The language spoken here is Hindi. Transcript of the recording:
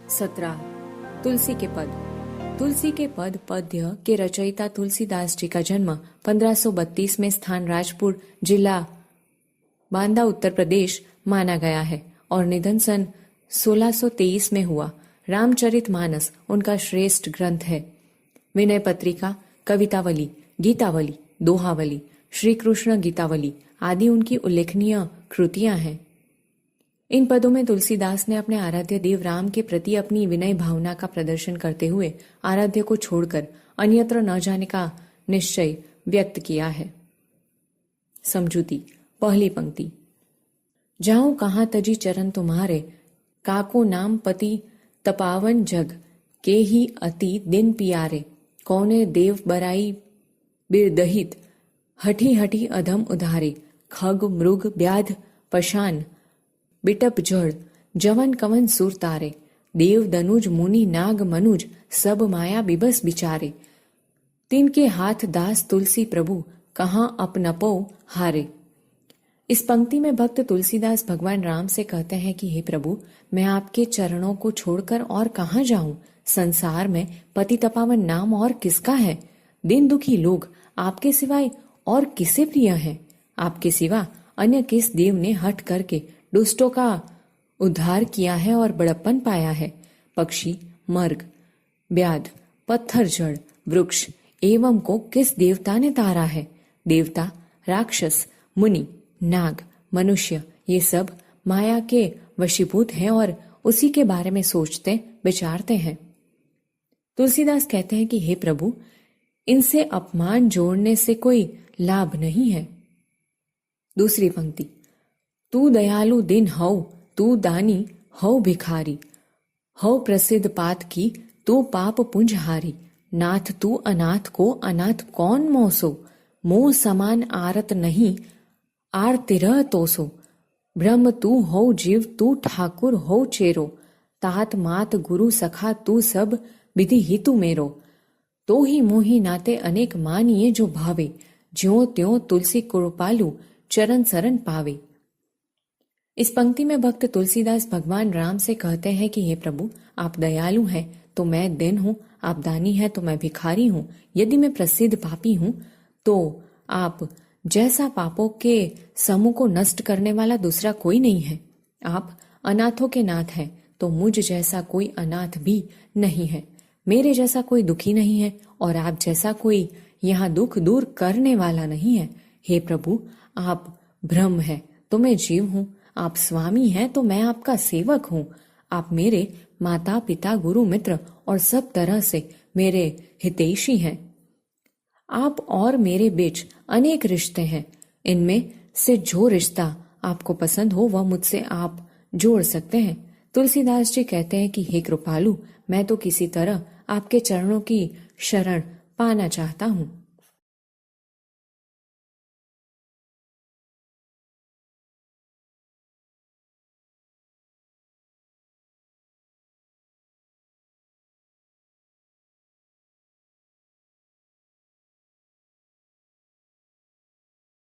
17 तुलसी के पद। तुलसी के पद पद्य के रचयिता तुलसीदास जी का जन्म 1532 में स्थान राजपुर, जिला बांदा, उत्तर प्रदेश माना गया है और निधन सन 1623 में हुआ। रामचरितमानस उनका श्रेष्ठ ग्रंथ है। विनय पत्रिका, कवितावली, गीतावली, दोहावली, श्री कृष्ण गीतावली आदि उनकी उल्लेखनीय कृतियां हैं। इन पदों में तुलसीदास ने अपने आराध्य देव राम के प्रति अपनी विनय भावना का प्रदर्शन करते हुए आराध्य को छोड़कर अन्यत्र न जाने का निश्चय व्यक्त किया है। समझूती। पहली पंक्ति। जाऊं कहाँ तजी चरण तुम्हारे, काको नाम पति तपावन जग, के ही अति दिन पियारे, कौने देव बराई बिरदहित, हठी हठी अधम उधारे, खग मृग व्याध पशान बिटप जड़, जवन कवन सुर तारे, देव दनुज मुनि नाग मनुज, सब माया बिबस बिचारे, तिनके हाथ दास तुलसी प्रभु, कहाँ अपनपो हारे। इस पंक्ति में भक्त तुलसीदास भगवान राम से कहते हैं कि हे प्रभु, मैं आपके चरणों को छोड़कर और कहाँ जाऊं। संसार में पति तपावन नाम और किसका है। दिन दुखी लोग आपके सिवाय और किसे प्रिय हैं। आपके सिवा अन्य किस देव ने हट करके दुष्टों का उद्धार किया है और बड़प्पन पाया है। पक्षी, मर्ग, व्याध, पत्थर जड़, वृक्ष एवं को किस देवता ने तारा है। देवता, राक्षस, मुनि, नाग, मनुष्य ये सब माया के वशीभूत हैं और उसी के बारे में सोचते विचारते हैं। तुलसीदास कहते हैं कि हे प्रभु, इनसे अपमान जोड़ने से कोई लाभ नहीं है। दूसरी पंक्ति। तू दयालु दिन हौ, तू दानी हौ भिखारी, हौ प्रसिद्ध पात की तू पाप पुंजहारी, नाथ तू अनाथ को अनाथ कौन मोसो, मोह समान आरत नहीं आर तिरह तोसो, ब्रह्म तू हो जीव तू ठाकुर हो चेरो, तात मात गुरु सखा तू सब विधि हितु मेरो, तो ही मोही नाते अनेक मानिए जो भावे, ज्यों त्यों तुलसी कृपालु चरण सरन पावे। इस पंक्ति में भक्त तुलसीदास भगवान राम से कहते हैं कि हे प्रभु, आप दयालु हैं तो मैं दीन हूं, आप दानी हैं तो मैं भिखारी हूं, यदि मैं प्रसिद्ध पापी हूं तो आप जैसा पापों के समूह को नष्ट करने वाला दूसरा कोई नहीं है। आप अनाथों के नाथ हैं तो मुझ जैसा कोई अनाथ भी नहीं है। मेरे जैसा कोई दुखी नहीं है और आप जैसा कोई यहाँ दुख दूर करने वाला नहीं है। हे प्रभु, आप ब्रह्म है तो मैं जीव हूं, आप स्वामी हैं तो मैं आपका सेवक हूं, आप मेरे माता पिता गुरु मित्र और सब तरह से मेरे हितैषी हैं। आप और मेरे बीच अनेक रिश्ते हैं, इनमें से जो रिश्ता आपको पसंद हो वह मुझसे आप जोड़ सकते हैं। तुलसीदास जी कहते हैं कि हे कृपालु, मैं तो किसी तरह आपके चरणों की शरण पाना चाहता हूं।